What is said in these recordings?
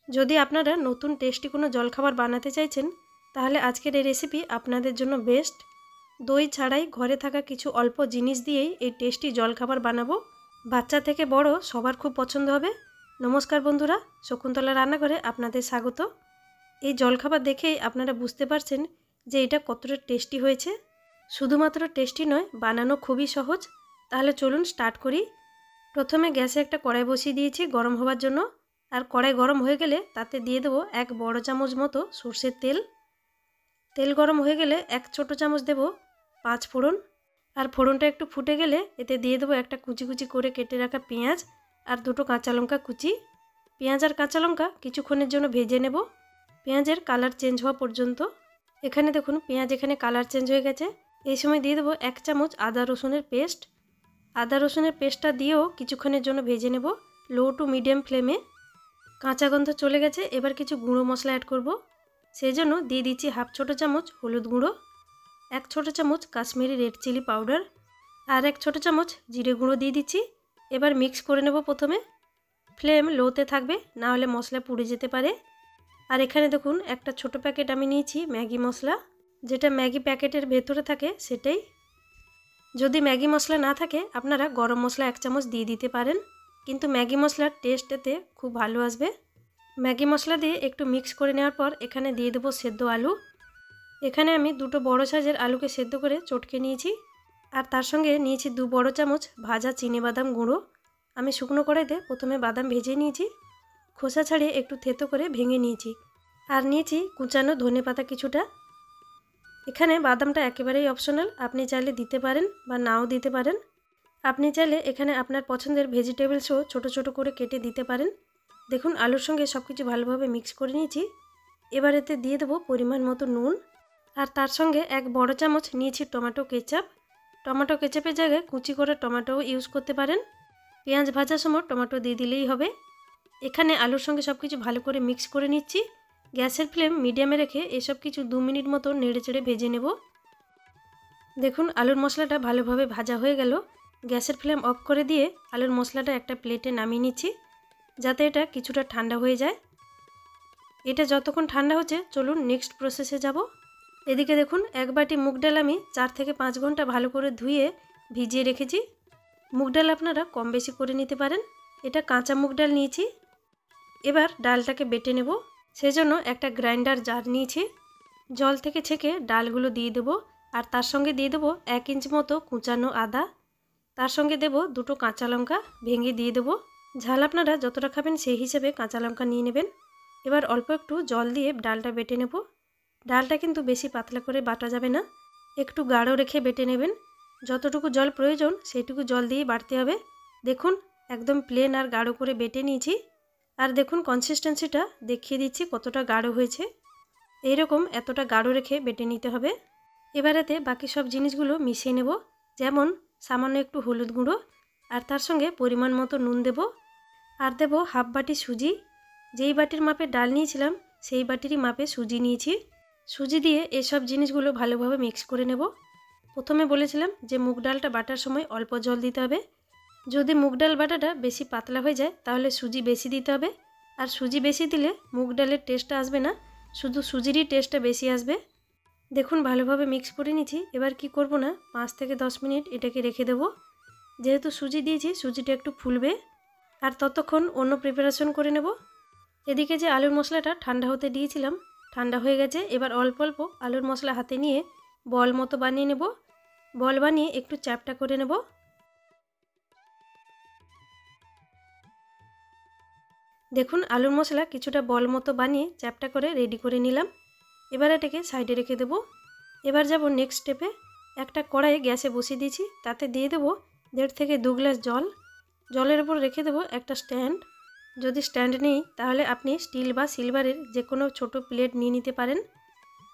যদি আপনারা নতুন টেস্টি কোনো জলখাবার বানাতে চাইছেন তাহলে আজকের এই রেসিপি আপনাদের জন্য বেস্ট। দই ছাড়াই ঘরে থাকা কিছু অল্প জিনিস দিয়েই এই টেস্টি জলখাবার বানাবো। বাচ্চা থেকে বড় সবার খুব পছন্দ হবে। নমস্কার বন্ধুরা, শকুন্তলা রান্নাঘরে আপনাদের স্বাগত। এই জলখাবার দেখেই আপনারা বুঝতে পারছেন যে এটা কতটা টেস্টি হয়েছে। শুধুমাত্র টেস্টি নয়, বানানো খুবই সহজ। তাহলে চলুন স্টার্ট করি। প্রথমে গ্যাসে একটা কড়াই বসিয়ে দিয়েছি গরম হওয়ার জন্য। আর কড়াই গরম হয়ে গেলে তাতে দিয়ে দেবো 1 বড় চামচ মতো সরষের তেল। তেল গরম হয়ে গেলে 1 ছোট চামচ দেব 5 ফোড়ন। আর ফোড়নটা একটু ফুটে গেলে এতে দিয়ে দেবো একটা কুচি কুচি করে কেটে রাখা পেঁয়াজ আর 2টো কাঁচা লঙ্কা কুচি। পেঁয়াজ আর কাঁচা লঙ্কা কিছুক্ষণের জন্য ভেজে নেব, পেঁয়াজের কালার চেঞ্জ হওয়া পর্যন্ত। এখানে দেখুন পেঁয়াজ এখানে কালার চেঞ্জ হয়ে গেছে। এই সময় দিয়ে দেবো 1 চামচ আদা রসুনের পেস্ট। আদা রসুনের পেস্টটা দিয়েও কিছুক্ষণের জন্য ভেজে নেব লো টু মিডিয়াম ফ্লেমে। কাঁচা গন্ধ চলে গেছে, এবার কিছু গুঁড়ো মশলা অ্যাড করব। সেই জন্য দিয়ে দিচ্ছি 1/2 ছোটো চামচ হলুদ গুঁড়ো, 1 ছোটো চামচ কাশ্মীরি রেড চিলি পাউডার আর 1 ছোটো চামচ জিরে গুঁড়ো দিয়ে দিচ্ছি। এবার মিক্স করে নেব। প্রথমে ফ্লেম লোতে থাকবে, না হলে মশলা পুড়ে যেতে পারে। আর এখানে দেখুন একটা ছোট প্যাকেট আমি নিয়েছি ম্যাগি মশলা, যেটা ম্যাগি প্যাকেটের ভেতরে থাকে সেটাই। যদি ম্যাগি মশলা না থাকে আপনারা গরম মশলা 1 চামচ দিয়ে দিতে পারেন, কিন্তু ম্যাগি মশলার টেস্ট এতে খুব ভালো আসবে। ম্যাগি মশলা দিয়ে একটু মিক্স করে নেওয়ার পর এখানে দিয়ে দেবো সেদ্ধ আলু। এখানে আমি 2টো বড় সাইজের আলুকে সেদ্ধ করে চটকে নিয়েছি। আর তার সঙ্গে নিয়েছি 2 বড় চামচ ভাজা চিনিবাদাম গুঁড়ো। আমি শুকনো কড়াইতে প্রথমে বাদাম ভেজে নিয়েছি, খোসা ছাড়িয়ে একটু থেতো করে ভেঙে নিয়েছি। আর নিয়েছি কুচানো ধনেপাতা কিছুটা। এখানে বাদামটা একেবারেই অপশনাল, আপনি চাইলে দিতে পারেন বা নাও দিতে পারেন। আপনি চাইলে এখানে আপনার পছন্দের ভেজিটেবলসও ছোট ছোট করে কেটে দিতে পারেন। দেখুন আলুর সঙ্গে সব কিছু ভালোভাবে মিক্স করে নিয়েছি। এবার এতে দিয়ে দেবো পরিমাণ মতো নুন। আর তার সঙ্গে 1 বড় চামচ নিয়েছি টমেটো কেচাপ। টমেটো কেচাপের জায়গায় কুচি করে টমেটোও ইউজ করতে পারেন। পেঁয়াজ ভাজার সময় টমেটো দিয়ে দিলেই হবে। এখানে আলুর সঙ্গে সব কিছু ভালো করে মিক্স করে নিচ্ছি। গ্যাসের ফ্লেম মিডিয়ামে রেখে এসব কিছু 2 মিনিট মতো নেড়ে চেড়ে ভেজে নেব। দেখুন আলুর মশলাটা ভালোভাবে ভাজা হয়ে গেল। গ্যাসের ফ্লেম অফ করে দিয়ে আলুর মশলাটা একটা প্লেটে নামিয়ে নিচ্ছি, যাতে এটা কিছুটা ঠান্ডা হয়ে যায়। এটা যতক্ষণ ঠান্ডা হচ্ছে চলুন নেক্সট প্রসেসে যাব। এদিকে দেখুন 1 বাটি মুগ ডাল আমি 4 থেকে 5 ঘন্টা ভালো করে ধুয়ে ভিজিয়ে রেখেছি। মুগ ডাল আপনারা কম বেশি করে নিতে পারেন, এটা কাঁচা মুগ ডাল নিয়েছি। এবার ডালটাকে বেটে নেব, সেজন্য একটা গ্রাইন্ডার জার নিয়েছি। জল থেকে ছেঁকে ডালগুলো দিয়ে দেবো। আর তার সঙ্গে দিয়ে দেবো 1 ইঞ্চ মতো কুচানো আদা। তার সঙ্গে দেব 2টো কাঁচা লঙ্কা ভেঙে দিয়ে দেবো। ঝাল আপনারা যতটা খাবেন সেই হিসেবে কাঁচা লঙ্কা নিয়ে নেবেন। এবার অল্প একটু জল দিয়ে ডালটা বেটে নেব। ডালটা কিন্তু বেশি পাতলা করে বাটা যাবে না, একটু গাঢ় রেখে বেটে নেবেন। যতটুকু জল প্রয়োজন সেইটুকু জল দিয়ে বাটতে হবে। দেখুন একদম প্লেন আর গাঢ় করে বেটে নিয়েছি। আর দেখুন কনসিস্টেন্সিটা দেখিয়ে দিচ্ছি কতটা গাঢ় হয়েছে। এইরকম এতটা গাঢ় রেখে বেটে নিতে হবে। এবার এতে বাকি সব জিনিসগুলো মিশিয়ে নেব, যেমন সামান্য একটু হলুদ গুঁড়ো আর তার সঙ্গে পরিমাণ মতো নুন দেব। আর দেব 1/2 বাটি সুজি। যেই বাটির মাপে ডাল নিয়েছিলাম সেই বাটিরই মাপে সুজি নিয়েছি। সুজি দিয়ে এসব জিনিসগুলো ভালোভাবে মিক্স করে নেব। প্রথমে বলেছিলাম যে মুগ ডালটা বাটার সময় অল্প জল দিতে হবে। যদি মুগ ডাল বাটাটা বেশি পাতলা হয়ে যায় তাহলে সুজি বেশি দিতে হবে। আর সুজি বেশি দিলে মুগ ডালের টেস্টটা আসবে না, শুধু সুজিরই টেস্টটা বেশি আসবে। দেখুন ভালোভাবে মিক্স করে নিয়েছি। এবার কি করব না, 5 থেকে 10 মিনিট এটাকে রেখে দেব। যেহেতু সুজি দিয়েছি সুজিটা একটু ফুলবে। আর ততক্ষণ অন্য প্রিপারেশন করে নেব। এদিকে যে আলুর মশলাটা ঠান্ডা হতে দিয়েছিলাম ঠান্ডা হয়ে গেছে। এবার অল্প অল্প আলুর মশলা হাতে নিয়ে বল মতো বানিয়ে নেব। বল বানিয়ে একটু চ্যাপটা করে নেব। দেখুন আলুর মশলা কিছুটা বল মতো বানিয়ে চ্যাপটা করে রেডি করে নিলাম। এবার এটাকে সাইডে রেখে দেব। এবার যাব নেক্সট স্টেপে। একটা কড়াইয়ে গ্যাসে বসিয়ে দিয়েছি, তাতে দিয়ে দেবো 1.5 থেকে 2 গ্লাস জল। জলের উপর রেখে দেবো একটা স্ট্যান্ড। যদি স্ট্যান্ড নেই তাহলে আপনি স্টিল বা সিলভারের যে কোনো ছোটো প্লেট নিয়ে নিতে পারেন।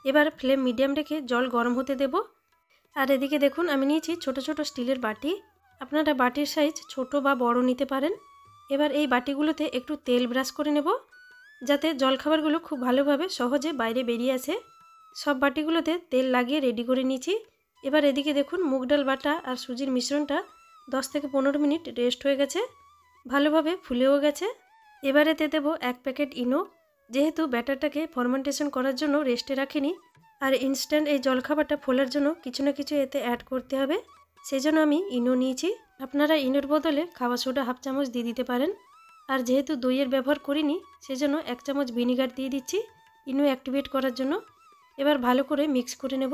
এবার ফ্লেম মিডিয়াম রেখে জল গরম হতে দেব। আর এদিকে দেখুন আমি নিয়েছি ছোট ছোট স্টিলের বাটি। আপনারা বাটির সাইজ ছোট বা বড় নিতে পারেন। এবার এই বাটিগুলোতে একটু তেল ব্রাশ করে নেব, যাতে জলখাবারগুলো খুব ভালোভাবে সহজে বাইরে বেরিয়ে আসে। সব বাটিগুলোতে তেল লাগিয়ে রেডি করে নিয়েছি। এবার এদিকে দেখুন মুগ ডাল বাটা আর সুজির মিশ্রণটা 10 থেকে 15 মিনিট রেস্ট হয়ে গেছে, ভালোভাবে ফুলেও গেছে। এবার এতে দেবো 1 প্যাকেট ইনো। যেহেতু ব্যাটারটাকে ফার্মেন্টেশন করার জন্য রেস্টে রাখিনি, আর ইনস্ট্যান্ট এই জলখাবারটা ফোলার জন্য কিছু না কিছু এতে অ্যাড করতে হবে, সেজন্য আমি ইনো নিয়েছি। আপনারা ইনোর বদলে খাওয়া সোডা হাফ চামচ দিয়ে দিতে পারেন। আর যেহেতু দইয়ের ব্যবহার করিনি, সেজন্য 1 চামচ ভিনিগার দিয়ে দিচ্ছি ইনো অ্যাক্টিভেট করার জন্য। এবার ভালো করে মিক্স করে নেব।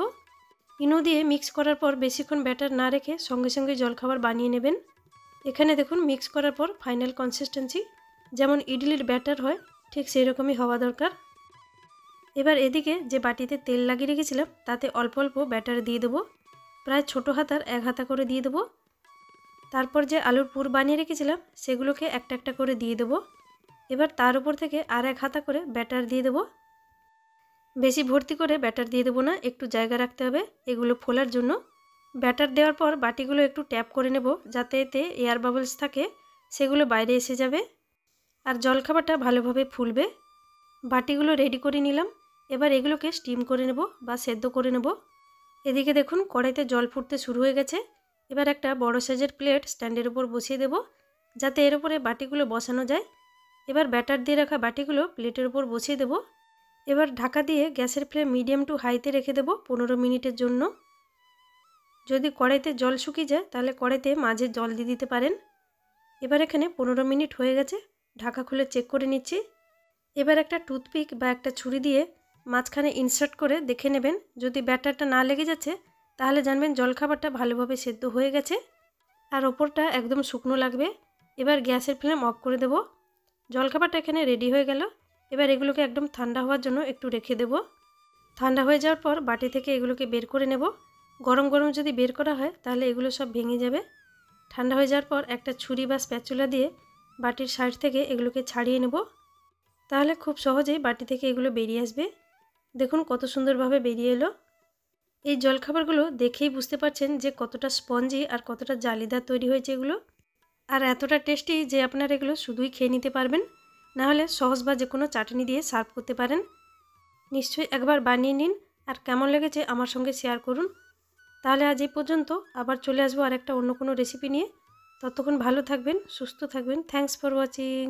ইনো দিয়ে মিক্স করার পর বেশিক্ষণ ব্যাটার না রেখে সঙ্গে সঙ্গে জলখাবার বানিয়ে নেবেন। এখানে দেখুন মিক্স করার পর ফাইনাল কনসিস্টেন্সি যেমন ইডলির ব্যাটার হয় ঠিক সেই রকমই হওয়া দরকার। এবার এদিকে যে বাটিতে তেল লাগিয়ে রেখেছিলাম তাতে অল্প অল্প ব্যাটার দিয়ে দেবো, প্রায় ছোটো হাতার 1 হাতা করে দিয়ে দেবো। তারপর যে আলুর পুর বানিয়ে রেখেছিলাম সেগুলোকে একটা একটা করে দিয়ে দেবো। এবার তার উপর থেকে আর 1 হাতা করে ব্যাটার দিয়ে দেবো। বেশি ভর্তি করে ব্যাটার দিয়ে দেবো না, একটু জায়গা রাখতে হবে এগুলো ফোলার জন্য। ব্যাটার দেওয়ার পর বাটিগুলো একটু ট্যাপ করে নেব, যাতে এতে এয়ার বাবলস থাকে সেগুলো বাইরে এসে যাবে আর জলখাবারটা ভালোভাবে ফুলবে। বাটিগুলো রেডি করে নিলাম। এবার এগুলোকে স্টিম করে নেব বা সেদ্ধ করে নেব। এদিকে দেখুন কড়াইতে জল ফুটতে শুরু হয়ে গেছে। এবার একটা বড় সাইজের প্লেট স্ট্যান্ডের উপর বসিয়ে দেব, যাতে এর উপরে বাটিগুলো বসানো যায়। এবার ব্যাটার দিয়ে রাখা বাটিগুলো প্লেটের উপর বসিয়ে দেব। এবার ঢাকা দিয়ে গ্যাসের ফ্লেম মিডিয়াম টু হাইতে রেখে দেব 15 মিনিটের জন্য। যদি কড়াইতে জল শুকিয়ে যায় তাহলে কড়াইতে মাঝে জল দিয়ে দিতে পারেন। এবার এখানে 15 মিনিট হয়ে গেছে, ঢাকা খুলে চেক করে নিচ্ছি। এবার একটা টুথপিক বা একটা ছুরি দিয়ে মাঝখানে ইনসার্ট করে দেখে নেবেন, যদি ব্যাটারটা না লেগে যাচ্ছে তাহলে জানবেন জলখাবারটা ভালোভাবে সেদ্ধ হয়ে গেছে। আর ওপরটা একদম শুকনো লাগবে। এবার গ্যাসের ফ্লেম অফ করে দেব। জলখাবারটা এখানে রেডি হয়ে গেল। এবার এগুলোকে একদম ঠান্ডা হওয়ার জন্য একটু রেখে দেব। ঠান্ডা হয়ে যাওয়ার পর বাটি থেকে এগুলোকে বের করে নেব। গরম গরম যদি বের করা হয় তাহলে এগুলো সব ভেঙে যাবে। ঠান্ডা হয়ে যাওয়ার পর একটা ছুরি বা স্প্যাচুলা দিয়ে বাটির সাইড থেকে এগুলোকে ছাড়িয়ে নেব, তাহলে খুব সহজেই বাটি থেকে এগুলো বেরিয়ে আসবে। দেখুন কত সুন্দরভাবে বেরিয়ে এলো। এই জলখাবারগুলো দেখেই বুঝতে পারছেন যে কতটা স্পঞ্জি আর কতটা জালিদার তৈরি হয়েছে এগুলো, আর এতটা টেস্টি যে আপনারা এগুলো শুধুই খেয়ে নিতে পারবেন, না হলে সস বা যে কোনো চাটনি দিয়ে সার্ভ করতে পারেন। নিশ্চয়ই একবার বানিয়ে নিন আর কেমন লেগেছে আমার সঙ্গে শেয়ার করুন। তাহলে আজ এই পর্যন্ত, আবার চলে আসবো আর একটা অন্য কোনো রেসিপি নিয়ে। ততক্ষণ ভালো থাকবেন, সুস্থ থাকবেন। Thanks for watching.